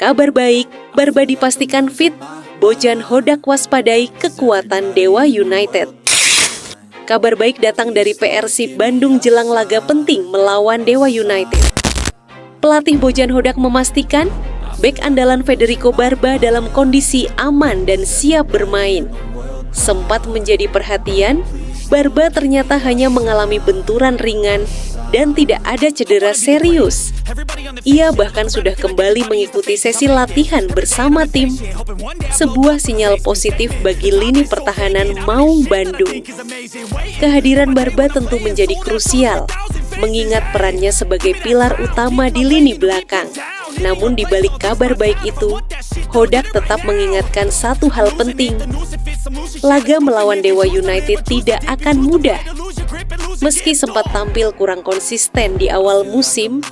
Kabar baik, Barba dipastikan fit, Bojan Hodak waspadai kekuatan Dewa United. Kabar baik datang dari Persib Bandung jelang laga penting melawan Dewa United. Pelatih Bojan Hodak memastikan bek andalan Federico Barba dalam kondisi aman dan siap bermain. Sempat menjadi perhatian, Barba ternyata hanya mengalami benturan ringan dan tidak ada cedera serius. Ia bahkan sudah kembali mengikuti sesi latihan bersama tim. Sebuah sinyal positif bagi lini pertahanan Maung Bandung. Kehadiran Barba tentu menjadi krusial, mengingat perannya sebagai pilar utama di lini belakang. Namun di balik kabar baik itu, Hodak tetap mengingatkan satu hal penting. Laga melawan Dewa United tidak akan mudah. Meski sempat tampil kurang konsisten di awal musim,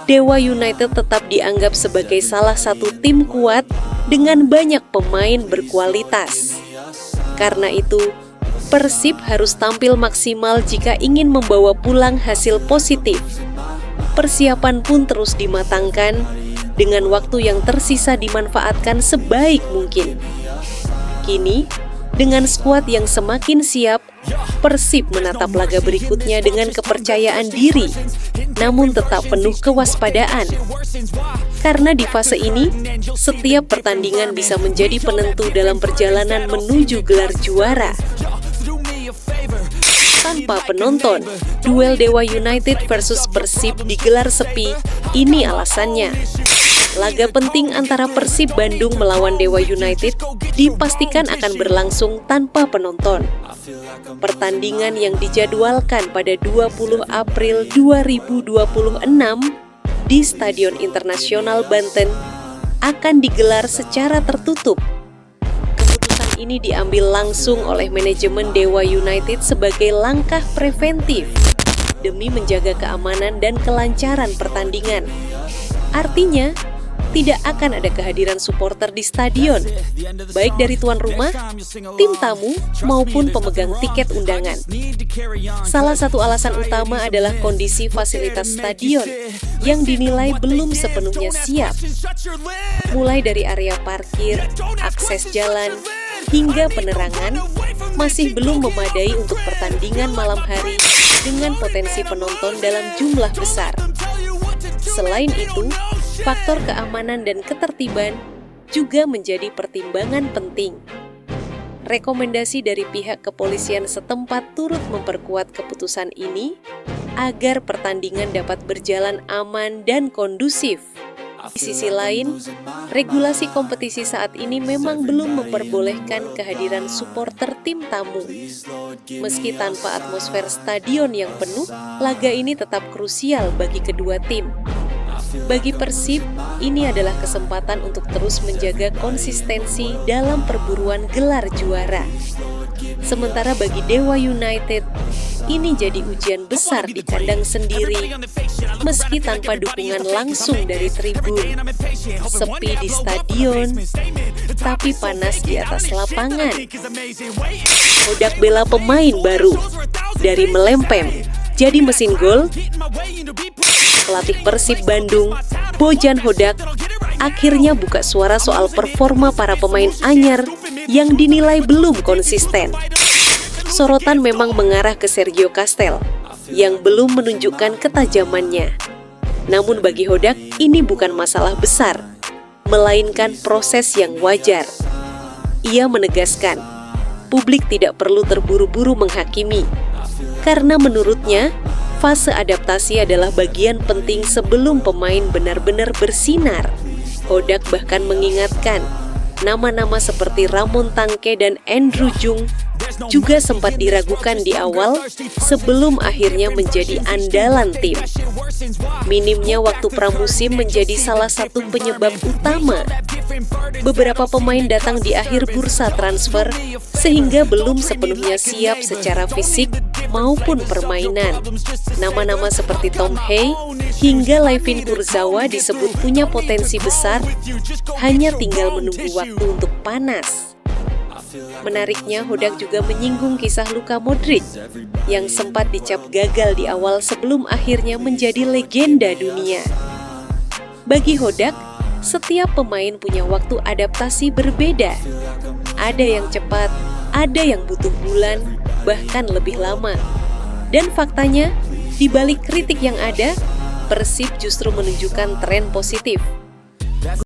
Dewa United tetap dianggap sebagai salah satu tim kuat dengan banyak pemain berkualitas. Karena itu, Persib harus tampil maksimal jika ingin membawa pulang hasil positif. Persiapan pun terus dimatangkan, dengan waktu yang tersisa dimanfaatkan sebaik mungkin. Kini, dengan skuad yang semakin siap, Persib menatap laga berikutnya dengan kepercayaan diri, namun tetap penuh kewaspadaan. Karena di fase ini, setiap pertandingan bisa menjadi penentu dalam perjalanan menuju gelar juara. Tanpa penonton, duel Dewa United versus Persib digelar sepi, ini alasannya. Laga penting antara Persib Bandung melawan Dewa United dipastikan akan berlangsung tanpa penonton. Pertandingan yang dijadwalkan pada 20 April 2026 di Stadion Internasional Banten akan digelar secara tertutup. Keputusan ini diambil langsung oleh manajemen Dewa United sebagai langkah preventif demi menjaga keamanan dan kelancaran pertandingan. Artinya, tidak akan ada kehadiran supporter di stadion, baik dari tuan rumah, tim tamu, maupun pemegang tiket undangan. Salah satu alasan utama adalah kondisi fasilitas stadion yang dinilai belum sepenuhnya siap. Mulai dari area parkir, akses jalan, hingga penerangan, masih belum memadai untuk pertandingan malam hari dengan potensi penonton dalam jumlah besar. Selain itu, faktor keamanan dan ketertiban juga menjadi pertimbangan penting. Rekomendasi dari pihak kepolisian setempat turut memperkuat keputusan ini agar pertandingan dapat berjalan aman dan kondusif. Di sisi lain, regulasi kompetisi saat ini memang belum memperbolehkan kehadiran supporter tim tamu. Meski tanpa atmosfer stadion yang penuh, laga ini tetap krusial bagi kedua tim. Bagi Persib, ini adalah kesempatan untuk terus menjaga konsistensi dalam perburuan gelar juara. Sementara bagi Dewa United, ini jadi ujian besar di kandang sendiri, meski tanpa dukungan langsung dari tribun. Sepi di stadion, tapi panas di atas lapangan. Hodak bela pemain baru, dari melempem jadi mesin gol. Pelatih Persib Bandung, Bojan Hodak, akhirnya buka suara soal performa para pemain anyar yang dinilai belum konsisten. Sorotan memang mengarah ke Sergio Castel, yang belum menunjukkan ketajamannya. Namun bagi Hodak, ini bukan masalah besar, melainkan proses yang wajar. Ia menegaskan, publik tidak perlu terburu-buru menghakimi, karena menurutnya, fase adaptasi adalah bagian penting sebelum pemain benar-benar bersinar. Hodak bahkan mengingatkan, nama-nama seperti Ramon Tangke dan Andrew Jung juga sempat diragukan di awal sebelum akhirnya menjadi andalan tim. Minimnya waktu pramusim menjadi salah satu penyebab utama. Beberapa pemain datang di akhir bursa transfer sehingga belum sepenuhnya siap secara fisik maupun permainan. Nama-nama seperti Tom Hey hingga Layvin Kurzawa disebut punya potensi besar, hanya tinggal menunggu waktu untuk panas. Menariknya, Hodak juga menyinggung kisah Luka Modric yang sempat dicap gagal di awal sebelum akhirnya menjadi legenda dunia. Bagi Hodak, setiap pemain punya waktu adaptasi berbeda. Ada yang cepat, ada yang butuh bulan, bahkan lebih lama. Dan faktanya, di balik kritik yang ada, Persib justru menunjukkan tren positif.